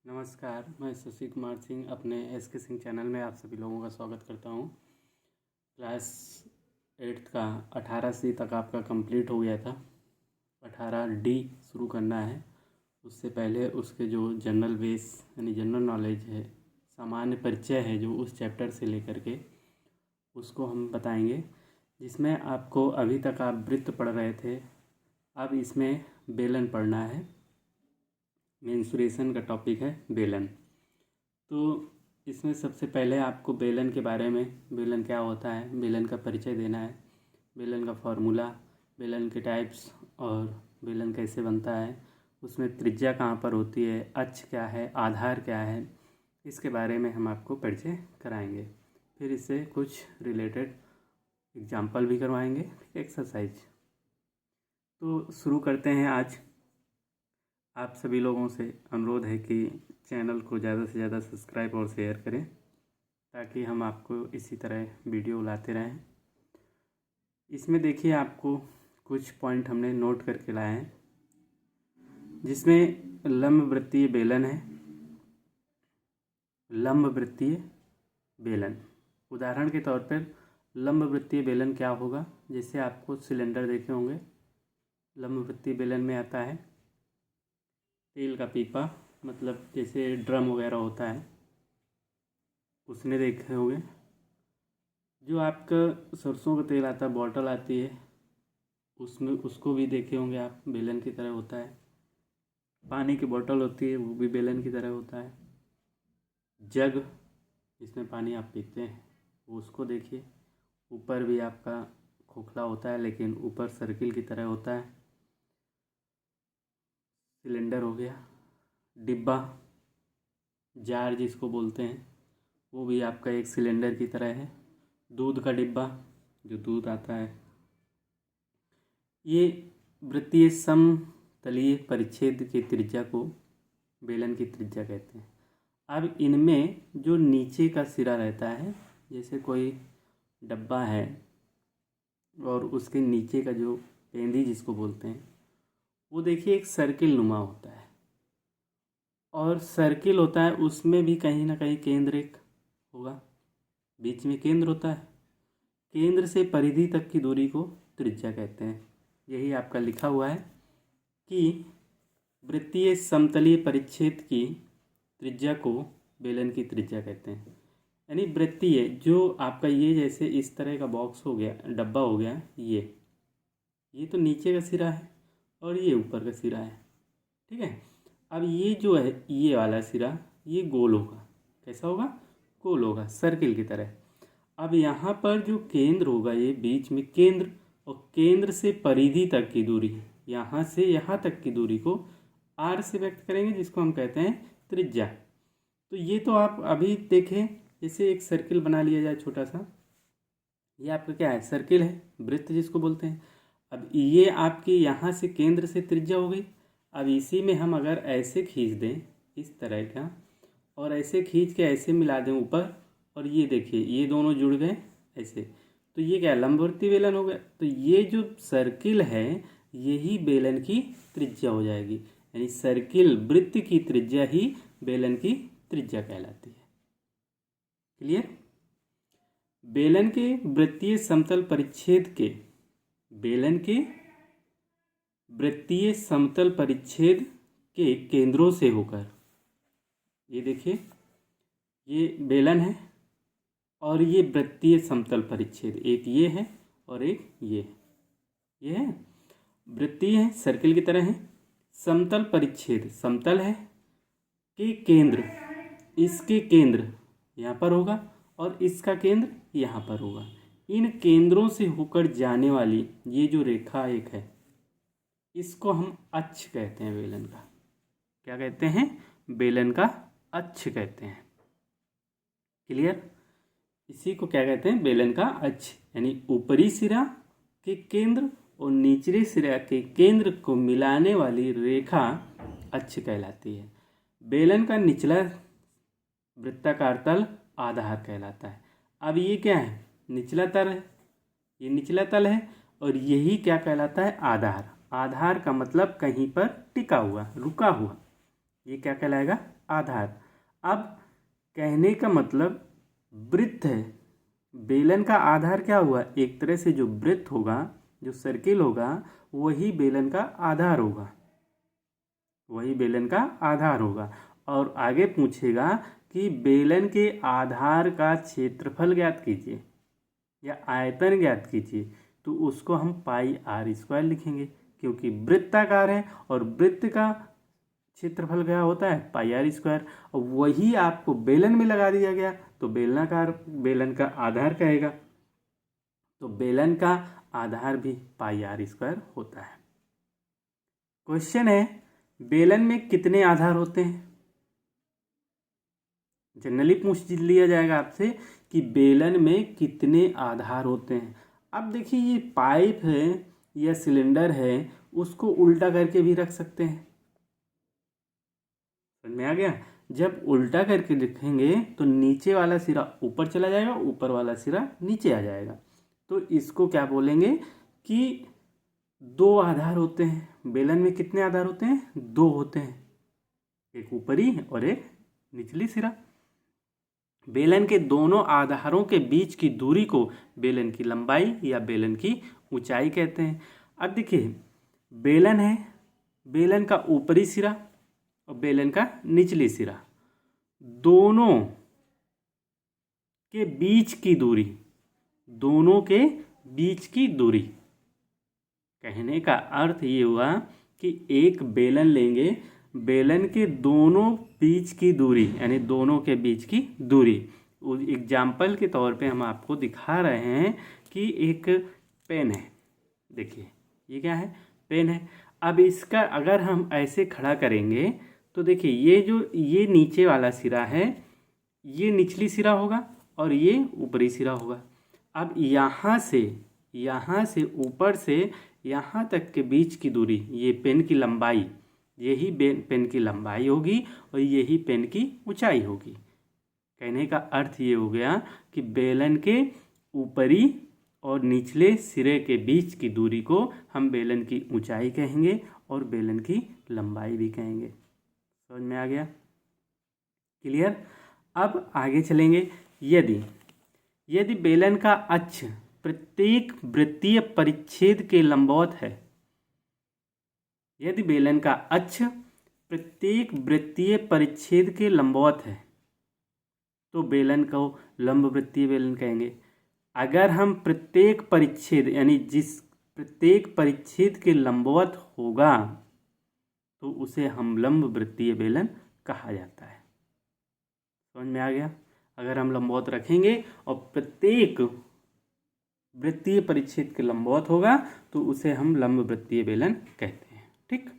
नमस्कार, मैं शशि कुमार सिंह अपने एस के सिंह चैनल में आप सभी लोगों का स्वागत करता हूँ। क्लास 8th का 18C तक आपका कंप्लीट हो गया था। 18D शुरू करना है। उससे पहले उसके जो जनरल बेस यानी जनरल नॉलेज है, सामान्य परिचय है, जो उस चैप्टर से लेकर के उसको हम बताएंगे, जिसमें आपको अभी तक आप वृत्त पढ़ रहे थे, अब इसमें बेलन पढ़ना है। मेंसुरेशन का टॉपिक है बेलन। तो इसमें सबसे पहले आपको बेलन के बारे में, बेलन क्या होता है, बेलन का परिचय देना है, बेलन का फार्मूला, बेलन के टाइप्स और बेलन कैसे बनता है, उसमें त्रिज्या कहाँ पर होती है, अक्ष क्या है, आधार क्या है, इसके बारे में हम आपको परिचय कराएंगे। फिर इससे कुछ रिलेटेड एग्जाम्पल भी करवाएंगे, एक्सरसाइज। तो शुरू करते हैं। आज आप सभी लोगों से अनुरोध है कि चैनल को ज़्यादा से ज़्यादा सब्सक्राइब और शेयर करें, ताकि हम आपको इसी तरह वीडियो लाते रहें। इसमें देखिए, आपको कुछ पॉइंट हमने नोट करके लाए हैं, जिसमें लंबवृत्तीय बेलन है। लंबवृत्तीय बेलन, उदाहरण के तौर पर लंबवृत्तीय बेलन क्या होगा, जैसे आपको सिलेंडर देखे होंगे। लंबवृत्तीय बेलन में आता है तेल का पीपा, मतलब जैसे ड्रम वगैरह होता है, उसने देखे होंगे। जो आपका सरसों का तेल आता है, बॉटल आती है, उसमें उसको भी देखे होंगे आप, बेलन की तरह होता है। पानी की बोतल होती है, वो भी बेलन की तरह होता है। जग, जिसमें पानी आप पीते हैं, वो उसको देखिए, ऊपर भी आपका खोखला होता है, लेकिन ऊपर सर्किल की तरह होता है। सिलेंडर हो गया। डिब्बा, जार जिसको बोलते हैं, वो भी आपका एक सिलेंडर की तरह है। दूध का डिब्बा, जो दूध आता है। ये वृत्तीय समतलीय परिच्छेद की त्रिज्या को बेलन की त्रिज्या कहते हैं। अब इनमें जो नीचे का सिरा रहता है, जैसे कोई डब्बा है और उसके नीचे का जो पेंदी जिसको बोलते हैं, वो देखिए एक सर्किल नुमा होता है, और सर्किल होता है, उसमें भी कहीं ना कहीं केंद्र एक होगा, बीच में केंद्र होता है। केंद्र से परिधि तक की दूरी को त्रिज्या कहते हैं। यही आपका लिखा हुआ है कि वृत्तीय समतलीय परिच्छेद की त्रिज्या को बेलन की त्रिज्या कहते हैं। यानी वृत्तीय, जो आपका ये जैसे इस तरह का बॉक्स हो गया, डब्बा हो गया, ये तो नीचे का सिरा है और ये ऊपर का सिरा है, ठीक है। अब ये जो है, ये वाला सिरा, ये गोल होगा। कैसा होगा? गोल होगा, सर्किल की तरह। अब यहाँ पर जो केंद्र होगा, ये बीच में केंद्र, और केंद्र से परिधि तक की दूरी, यहाँ से यहाँ तक की दूरी को आर से व्यक्त करेंगे, जिसको हम कहते हैं त्रिज्या। तो ये तो आप अभी देखें, जैसे एक सर्किल बना लिया जाए छोटा सा, ये आपका क्या है? सर्किल है, वृत्त जिसको बोलते हैं। अब ये आपकी यहाँ से केंद्र से त्रिज्या हो गई। अब इसी में हम अगर ऐसे खींच दें, इस तरह का, और ऐसे खींच के ऐसे मिला दें ऊपर, और ये देखिए ये दोनों जुड़ गए ऐसे, तो ये क्या? लंबवृत्तीय बेलन हो गया। तो ये जो सर्किल है, यही बेलन की त्रिज्या हो जाएगी। यानी सर्किल, वृत्त की त्रिज्या ही बेलन की त्रिज्या कहलाती है। क्लियर? बेलन के वृत्तीय समतल परिच्छेद के, बेलन के वृत्तीय समतल परिच्छेद के केंद्रों से होकर, ये देखिए ये बेलन है और ये वृत्तीय समतल परिच्छेद, एक ये है और एक ये है। वृत्तीय है, सर्किल की तरह है। समतल परिच्छेद, समतल है, के केंद्र, इसके केंद्र यहाँ पर होगा और इसका केंद्र यहाँ पर होगा। इन केंद्रों से होकर जाने वाली ये जो रेखा एक है, इसको हम अक्ष कहते हैं बेलन का। क्या कहते हैं? बेलन का अक्ष कहते हैं। क्लियर? इसी को क्या कहते हैं? बेलन का अक्ष। यानी ऊपरी सिरा के केंद्र और निचले सिरा के केंद्र को मिलाने वाली रेखा अक्ष कहलाती है। बेलन का निचला वृत्ताकार तल आधार कहलाता है। अब ये क्या है? निचला तल है, ये निचला तल है, और यही क्या कहलाता है? आधार। आधार का मतलब कहीं पर टिका हुआ, रुका हुआ। ये क्या कहलाएगा? आधार। अब कहने का मतलब वृत्त है, बेलन का आधार क्या हुआ? एक तरह से जो वृत्त होगा, जो सर्किल होगा, वही बेलन का आधार होगा, वही बेलन का आधार होगा। और आगे पूछेगा कि बेलन के आधार का क्षेत्रफल ज्ञात कीजिए या आयतन ज्ञात कीजिए, तो उसको हम पाई आर स्क्वायर लिखेंगे, क्योंकि वृत्ताकार है और वृत्त का क्षेत्रफल क्या होता है? पाई आर स्क्वायर। और वही आपको बेलन में लगा दिया गया तो बेलन का आधार कहेगा, तो बेलन का आधार भी पाई आर स्क्वायर होता है। क्वेश्चन है, बेलन में कितने आधार होते हैं? जनरली पूछ लिया जाएगा आपसे कि बेलन में कितने आधार होते हैं। अब देखिए, ये पाइप है या सिलेंडर है, उसको उल्टा करके भी रख सकते हैं। समझ में आ गया? जब उल्टा करके लिखेंगे तो नीचे वाला सिरा ऊपर चला जाएगा, ऊपर वाला सिरा नीचे आ जाएगा। तो इसको क्या बोलेंगे कि दो आधार होते हैं। बेलन में कितने आधार होते हैं? दो होते हैं, एक ऊपरी और एक निचली सिरा। बेलन के दोनों आधारों के बीच की दूरी को बेलन की लंबाई या बेलन की ऊंचाई कहते हैं। अब देखिए, बेलन है, बेलन का ऊपरी सिरा और बेलन का निचली सिरा, दोनों के बीच की दूरी, दोनों के बीच की दूरी, कहने का अर्थ ये हुआ कि एक बेलन लेंगे, बेलन के दोनों बीच की दूरी यानी दोनों के बीच की दूरी, एग्जाम्पल के तौर पे हम आपको दिखा रहे हैं कि एक पेन है। देखिए, ये क्या है? पेन है। अब इसका अगर हम ऐसे खड़ा करेंगे तो देखिए, ये नीचे वाला सिरा है, ये निचली सिरा होगा और ये ऊपरी सिरा होगा। अब यहाँ से ऊपर से यहाँ तक के बीच की दूरी, ये पेन की लंबाई, यही पेन की लंबाई होगी और यही पेन की ऊंचाई होगी। कहने का अर्थ ये हो गया कि बेलन के ऊपरी और निचले सिरे के बीच की दूरी को हम बेलन की ऊंचाई कहेंगे और बेलन की लंबाई भी कहेंगे। समझ में आ गया? क्लियर? अब आगे चलेंगे। यदि बेलन का अक्ष प्रत्येक वृत्तीय परिच्छेद के लंबवत है, यदि बेलन का अक्ष प्रत्येक वृत्तीय परिच्छेद के लंबवत है तो बेलन को लंब वृत्तीय बेलन कहेंगे। अगर हम प्रत्येक परिच्छेद यानी जिस प्रत्येक परिच्छेद के लंबवत होगा तो उसे हम लंब वृत्तीय बेलन कहा जाता है। समझ में आ गया? अगर हम लंबवत रखेंगे और प्रत्येक वृत्तीय परिच्छेद के लंबवत होगा तो उसे हम लंब वृत्तीय बेलन कहते हैं। ठीक।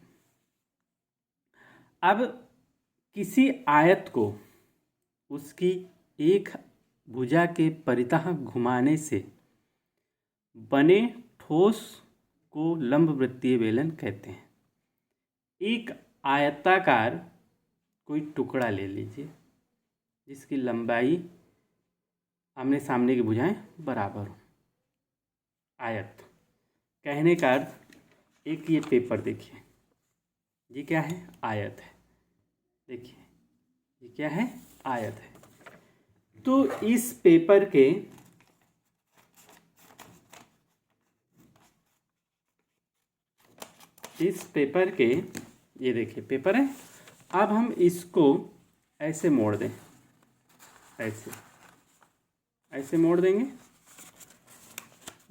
अब किसी आयत को उसकी एक भुजा के परितः घुमाने से बने ठोस को लंब वृत्तीय बेलन कहते हैं। एक आयताकार कोई टुकड़ा ले लीजिए जिसकी लंबाई आमने सामने की भुजाएं बराबर हो, आयत। कहने का अर्थ, एक ये पेपर देखिए, ये क्या है? आयत है। देखिए, ये क्या है? आयत है। तो इस पेपर के ये देखिए पेपर है। अब हम इसको ऐसे मोड़ दें, ऐसे मोड़ देंगे,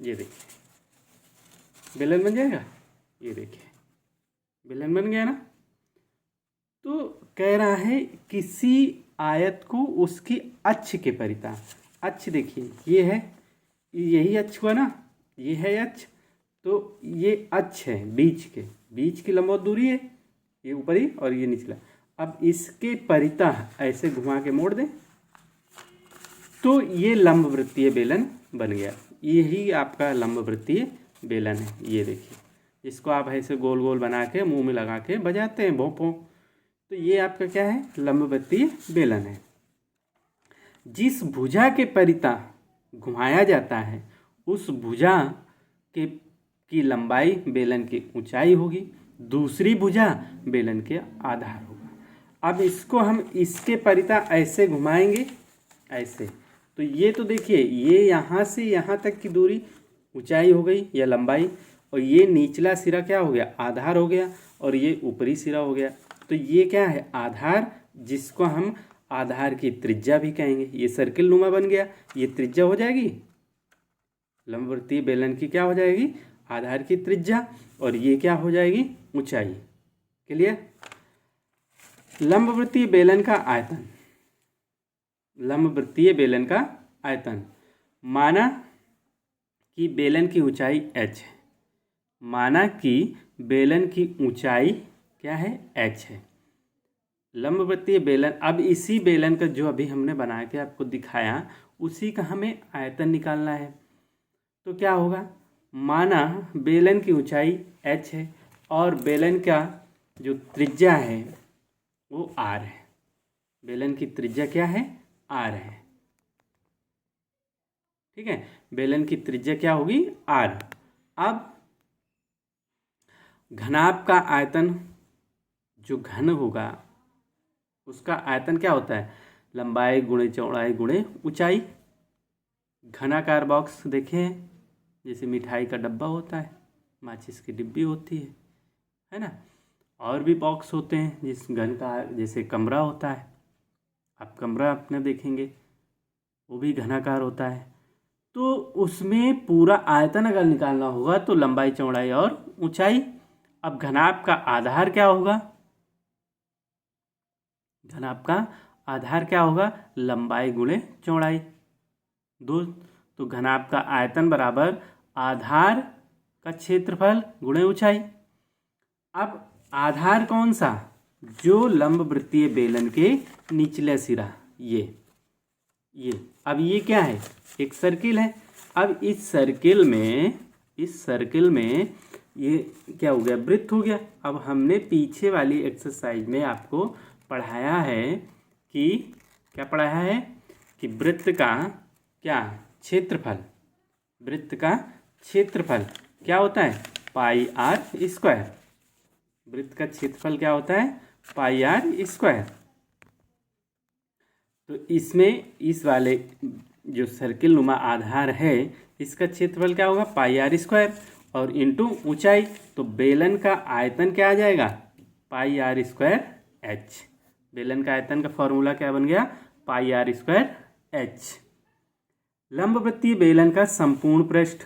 ये देखिए बेलन बन जाएगा। ये देखिए बेलन बन गया ना। तो कह रहा है किसी आयत को उसकी अक्ष के परितः, अक्ष देखिए ये है, यही अक्ष हुआ ना, ये है अक्ष, तो ये अक्ष है बीच की लंबवत दूरी है, ये ऊपरी और ये निचला। अब इसके परितः ऐसे घुमा के मोड़ दें तो ये लंब वृत्तीय बेलन बन गया। यही आपका लंब वृत्तीय बेलन है। ये देखिए, इसको आप ऐसे गोल गोल बना के मुंह में लगा के बजाते हैं भोंपो, तो ये आपका क्या है? लंब वृत्तीय बेलन है। जिस भुजा के परितः घुमाया जाता है उस भुजा की लंबाई बेलन की ऊंचाई होगी, दूसरी भुजा बेलन के आधार होगा। अब इसको हम इसके परिता ऐसे घुमाएंगे, ऐसे, तो ये तो देखिए ये यहाँ से यहाँ तक की दूरी ऊंचाई हो गई या लंबाई, और ये निचला सिरा क्या हो गया, आधार हो गया, और ये ऊपरी सिरा हो गया। तो ये क्या है, आधार, जिसको हम आधार की त्रिज्या भी कहेंगे। ये सर्किल नुमा बन गया, ये त्रिज्या हो जाएगी, लंबवृत्तीय बेलन की क्या हो जाएगी, आधार की त्रिज्या, और ये क्या हो जाएगी, ऊंचाई। क्लियर। लंबवृत्तीय बेलन का आयतन, लंबवृत्तीय बेलन का आयतन, माना कि बेलन की ऊंचाई h है, माना कि बेलन की ऊंचाई क्या है, h है। लंबवृत्तीय बेलन, अब इसी बेलन का जो अभी हमने बना के आपको दिखाया, उसी का हमें आयतन निकालना है। तो क्या होगा, माना बेलन की ऊंचाई h है और बेलन का जो त्रिज्या है वो r है। बेलन की त्रिज्या क्या है, r है। ठीक है, बेलन की त्रिज्या क्या होगी, r। अब घनाभ का आयतन, जो घन होगा उसका आयतन क्या होता है, लंबाई गुणे चौड़ाई गुणे ऊंचाई। घनाकार बॉक्स देखे हैं, जैसे मिठाई का डब्बा होता है, माचिस की डिब्बी होती है ना, और भी बॉक्स होते हैं जिस घन का, जैसे कमरा होता है, आप कमरा अपने देखेंगे वो भी घनाकार होता है। तो उसमें पूरा आयतन अगर निकालना होगा तो लंबाई चौड़ाई और ऊंचाई। अब घनाभ का आधार क्या होगा, घनाभ का आधार क्या होगा, लंबाई गुणे चौड़ाई दो। तो घनाभ का आयतन बराबर आधार का क्षेत्रफल गुणे ऊंचाई। अब आधार कौन सा, जो लंबवृत्तीय बेलन के निचले सिरा, ये अब ये क्या है, एक सर्किल है। अब इस सर्किल में ये क्या हो गया, वृत्त हो गया। अब हमने पीछे वाली एक्सरसाइज में आपको पढ़ाया है कि क्या पढ़ाया है कि वृत्त का क्या क्षेत्रफल, वृत्त का क्षेत्रफल क्या होता है, पाई आर स्क्वायर। वृत्त का क्षेत्रफल क्या होता है, पाई आर स्क्वायर। तो इसमें इस वाले जो सर्किल नुमा आधार है, इसका क्षेत्रफल क्या होगा, पाई आर स्क्वायर, और इंटू ऊंचाई। तो बेलन का आयतन क्या आ जाएगा, पाई आर स्क्वायर एच। बेलन का आयतन का फॉर्मूला क्या बन गया, पाई आर स्क्वायर एच। लंबवृत्तीय बेलन का संपूर्ण पृष्ठ,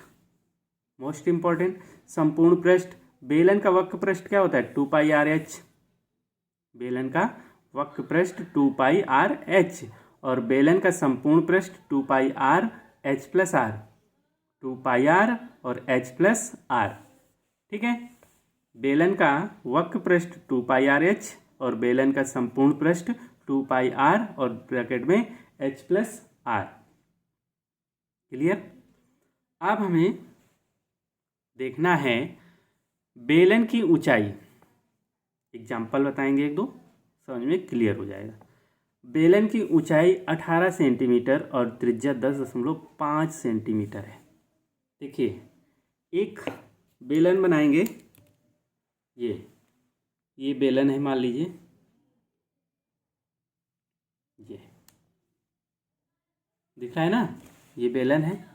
मोस्ट इंपॉर्टेंट, संपूर्ण पृष्ठ। बेलन का वक्र पृष्ठ क्या होता है, 2 पाई आर एच। बेलन का वक्र पृष्ठ 2 पाई आर एच, और बेलन का संपूर्ण पृष्ठ 2 pi r h plus r, 2 pi r और एच प्लस आर। ठीक है, बेलन का वक्र पृष्ठ 2 पाई आर एच और बेलन का संपूर्ण पृष्ठ 2 पाई आर और ब्रैकेट में एच प्लस आर। क्लियर। अब हमें देखना है बेलन की ऊंचाई, एग्जाम्पल बताएंगे एक दो, समझ में क्लियर हो जाएगा। बेलन की ऊंचाई 18 सेंटीमीटर और त्रिज्या 10.5 सेंटीमीटर है। देखिए एक बेलन बनाएंगे, ये बेलन है, मान लीजिए ये दिख रहा है ना, ये बेलन है,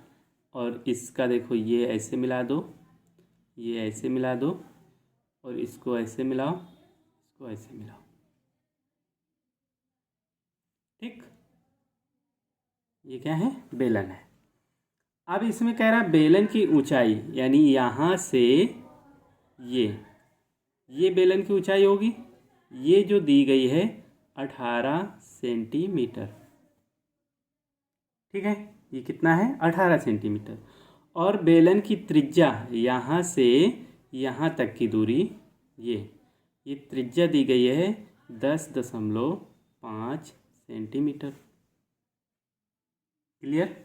और इसका देखो ये ऐसे मिला दो, ये ऐसे मिला दो, और इसको ऐसे मिलाओ, इसको ऐसे मिलाओ। ठीक, ये क्या है, बेलन है। अब इसमें कह रहा है बेलन की ऊंचाई, यानी यहाँ से ये बेलन की ऊंचाई होगी, ये जो दी गई है 18 सेंटीमीटर। ठीक है, ये कितना है, 18 सेंटीमीटर। और बेलन की त्रिज्या यहाँ से यहाँ तक की दूरी, ये त्रिज्या दी गई है 10.5 सेंटीमीटर। क्लियर।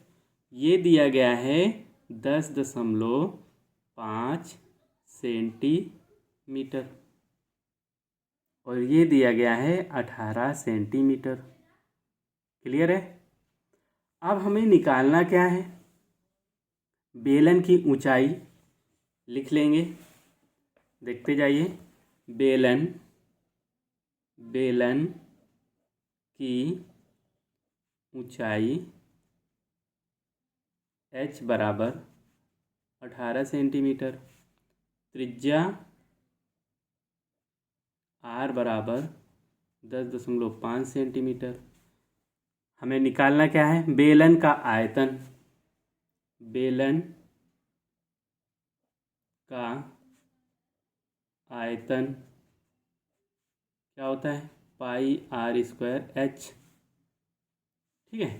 ये दिया गया है 10.5 सेंटीमीटर और ये दिया गया है 18 सेंटीमीटर। क्लियर है। अब हमें निकालना क्या है, बेलन की ऊंचाई लिख लेंगे, देखते जाइए। बेलन की ऊंचाई h बराबर 18 सेंटीमीटर, त्रिज्या r बराबर 10.5 सेंटीमीटर। हमें निकालना क्या है? बेलन का आयतन। बेलन का आयतन क्या होता है? पाई r स्क्वायर h। ठीक है,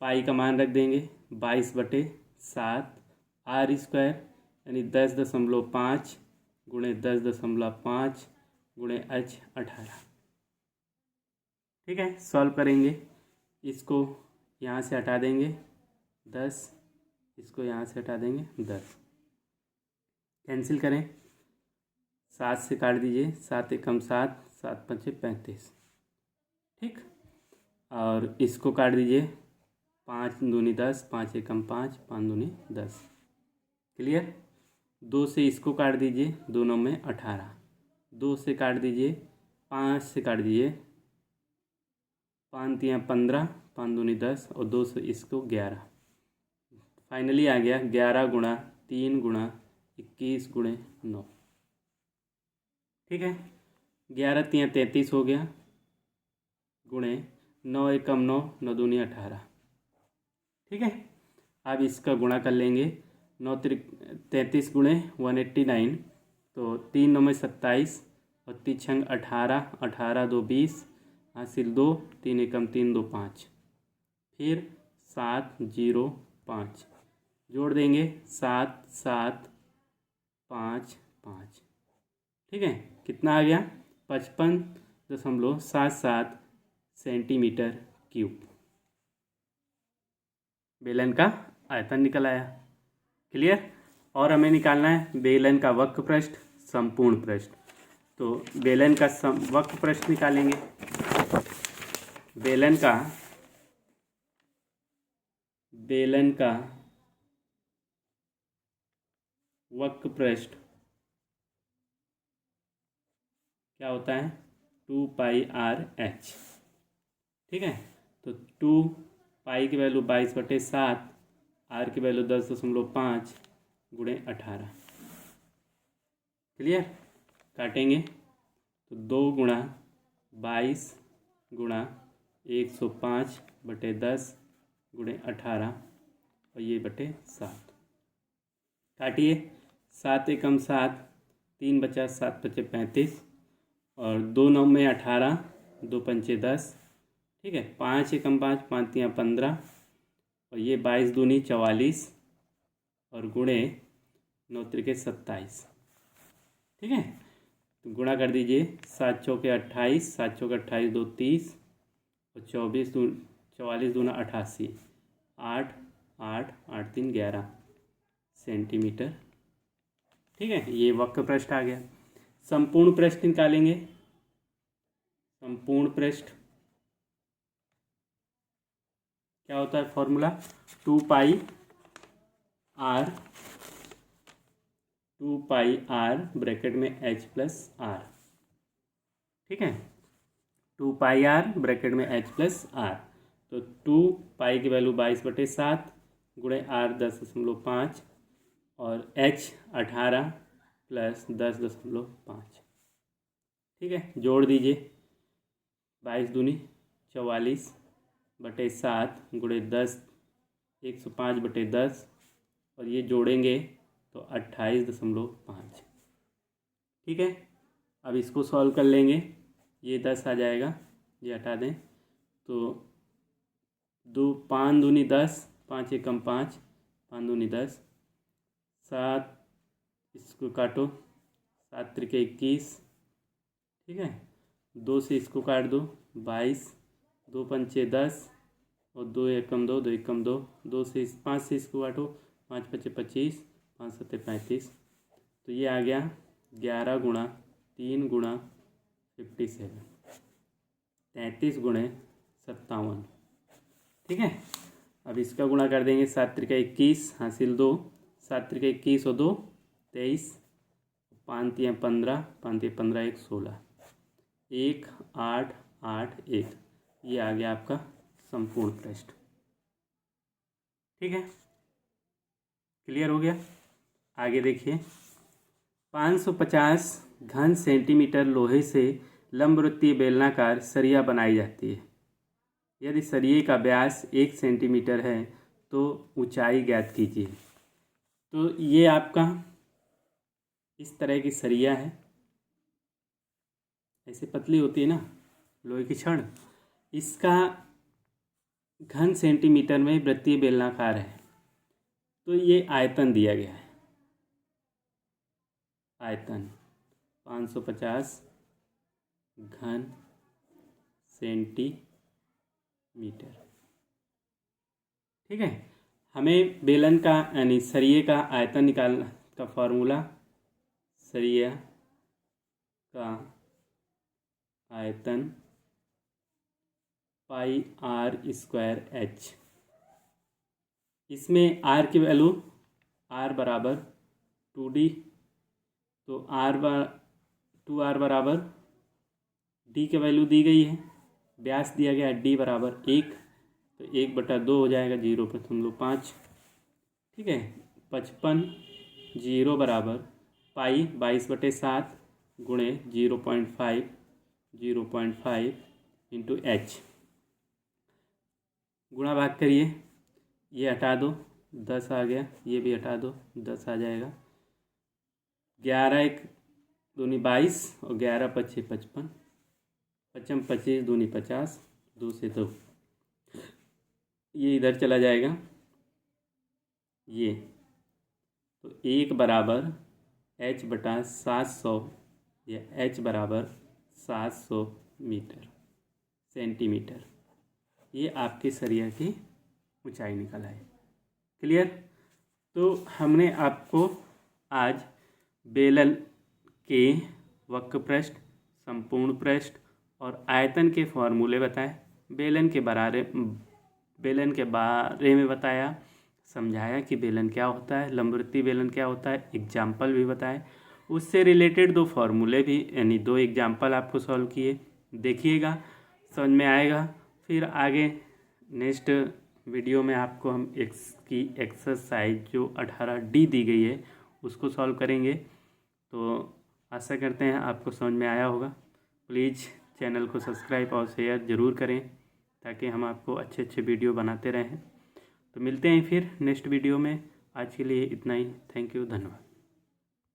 पाई का मान रख देंगे 22/7 r स्क्वायर यानी 10.5 गुणे 10.5 गुणे h 18। ठीक है, सॉल्व करेंगे। इसको यहाँ से हटा देंगे 10, इसको यहाँ से हटा देंगे 10, कैंसिल करें। 7 से काट दीजिए, 7 एकम 7, 7 पंचे 35। ठीक, और इसको काट दीजिए, 5 दूनी 10, 5 एकम 5, 5 दूनी 10। क्लियर। 2 से इसको काट दीजिए, दोनों में 18। 2 से काट दीजिए, 5 से काट दीजिए, 5 तियाँ 15, 5 दूनी 10 और 2 से इसको 11। फाइनली आ गया 11 गुणा 3 गुणा 21 गुणे 9। ठीक है, 11 तियाँ 33 हो गया, गुणे 9 एकम 9, 9 दूनी 18। ठीक है, अब इसका गुणा कर लेंगे। 9 33 गुणे 189, तो 3 9 में 27 और 3 छंग 18, 18 2 20, हासिल 2, 3 एकम 3 2 5, फिर 7 0 5 जोड़ देंगे, 7 7 5 5। ठीक है, कितना आ गया? 55.77 सेंटीमीटर क्यूब। बेलन का आयतन निकल आया। क्लियर। और हमें निकालना है बेलन का वक्र पृष्ठ, संपूर्ण पृष्ठ। तो बेलन का वक्र पृष्ठ निकालेंगे। बेलन का वक्र पृष्ठ क्या होता है? 2 पाई r h। ठीक है, तो 2 पाई की वैल्यू 22/7, r की वैल्यू 10.5 गुणे 18। क्लियर। काटेंगे तो 2 गुणा 22 गुणा 105/10 गुणे 18 और ये बटे 7। काटिए, 7 एकम 7, 3 बचा, 7 बचे 35 और 2 9 में 18, 2 पंचे 10। ठीक है, 5 एकम 5, 5 तियाँ 15 और ये 22 दूनी 44 और गुणे 9 त्रिके 27। ठीक है, तो गुणा कर दीजिए, 7 चौके 28, 7 चौके 28 2 30 और 44 दूना 88, 8 8 8 3 11 सेंटीमीटर। ठीक है, ये वक्र पृष्ठ आ गया। संपूर्ण पृष्ठ निकालेंगे। संपूर्ण पृष्ठ क्या होता है? फॉर्मूला 2 पाई r ब्रैकेट में h प्लस r। ठीक है, 2 पाई r ब्रैकेट में h प्लस r। तो 2 पाई की वैल्यू 22/7 गुणे r 10.5 और h 18 प्लस 10.5। ठीक है, जोड़ दीजिए, 22 दूनी 44/7 गुणे 10, 105/10 और ये जोड़ेंगे तो 28.5। ठीक है, अब इसको सॉल्व कर लेंगे। ये 10 आ जाएगा, ये हटा दें तो 5 दूनी 10, 5 एकम 5, 5 दूनी 10, 7 इसको काटो, 7 त्रिके 21। ठीक है, 2 से इसको काट दो, 22, 2 पंचे 10 और 2 एकम 2, 2 एकम 2, 2 से 5 से इसको काटो, 5 पचे 25, 5 सत्ते 35। तो ये आ गया 11 गुणा 3 गुणा 57, 33 गुणे 57। ठीक है, अब इसका गुणा कर देंगे, 7 त्रिका 21, हासिल 2, 7 त्रिका 21 और 2 23, 5 तियाँ 15, 5 तियाँ 15 1 16, 1 8 8 1। ये आ गया आपका संपूर्ण पृष्ठ। ठीक है, क्लियर हो गया। आगे देखिए, 550 घन सेंटीमीटर लोहे से लंबवृत्तीय बेलनाकार सरिया बनाई जाती है। यदि सरिये का व्यास 1 सेंटीमीटर है तो ऊंचाई ज्ञात कीजिए। तो ये आपका इस तरह की सरिया है, ऐसे पतली होती है ना लोहे की छड़। इसका घन सेंटीमीटर में वृत्तीय बेलनाकार है। तो ये आयतन दिया गया है, आयतन 550 घन सेंटीमीटर। ठीक है, हमें बेलन का यानी सरिये का आयतन निकालना का फॉर्मूला, सरिया का आयतन पाई आर स्क्वायर एच। इसमें आर की वैल्यू आर बराबर 2d, तो टू आर बराबर डी की वैल्यू दी गई है, व्यास दिया गया है डी बराबर 1, तो 1/2 हो जाएगा, 0 पर हम लोग 5। ठीक है, 55 0 बराबर पाई 22/7 गुणे 0.5 इंटू एच। गुणा भाग करिए, ये हटा दो 10 आ गया, ये भी हटा दो 10 आ जाएगा। 11 1 दूनी 22 और 11 5 55, 55 25 दूनी 50, 2 से 2 ये इधर चला जाएगा। ये तो 1 बराबर h/700 या h बराबर 700 मीटर सेंटीमीटर। ये आपके सरिया की ऊंचाई निकल आए। क्लियर। तो हमने आपको आज बेलन के वक्र पृष्ठ, संपूर्ण पृष्ठ और आयतन के फॉर्मूले बताए, बेलन के बारे में बताया, समझाया कि बेलन क्या होता है, लंबवृत्तीय बेलन क्या होता है, एग्जाम्पल भी बताए, उससे रिलेटेड 2 फॉर्मूले भी यानी 2 एग्जाम्पल आपको सॉल्व किए। देखिएगा, समझ में आएगा। फिर आगे नेक्स्ट वीडियो में आपको हम की एक्सरसाइज जो 18D दी गई है उसको सॉल्व करेंगे। तो आशा करते हैं आपको समझ में आया होगा। प्लीज़ चैनल को सब्सक्राइब और शेयर ज़रूर करें ताकि हम आपको अच्छे अच्छे वीडियो बनाते रहें। तो मिलते हैं फिर नेक्स्ट वीडियो में। आज के लिए इतना ही। थैंक यू, धन्यवाद।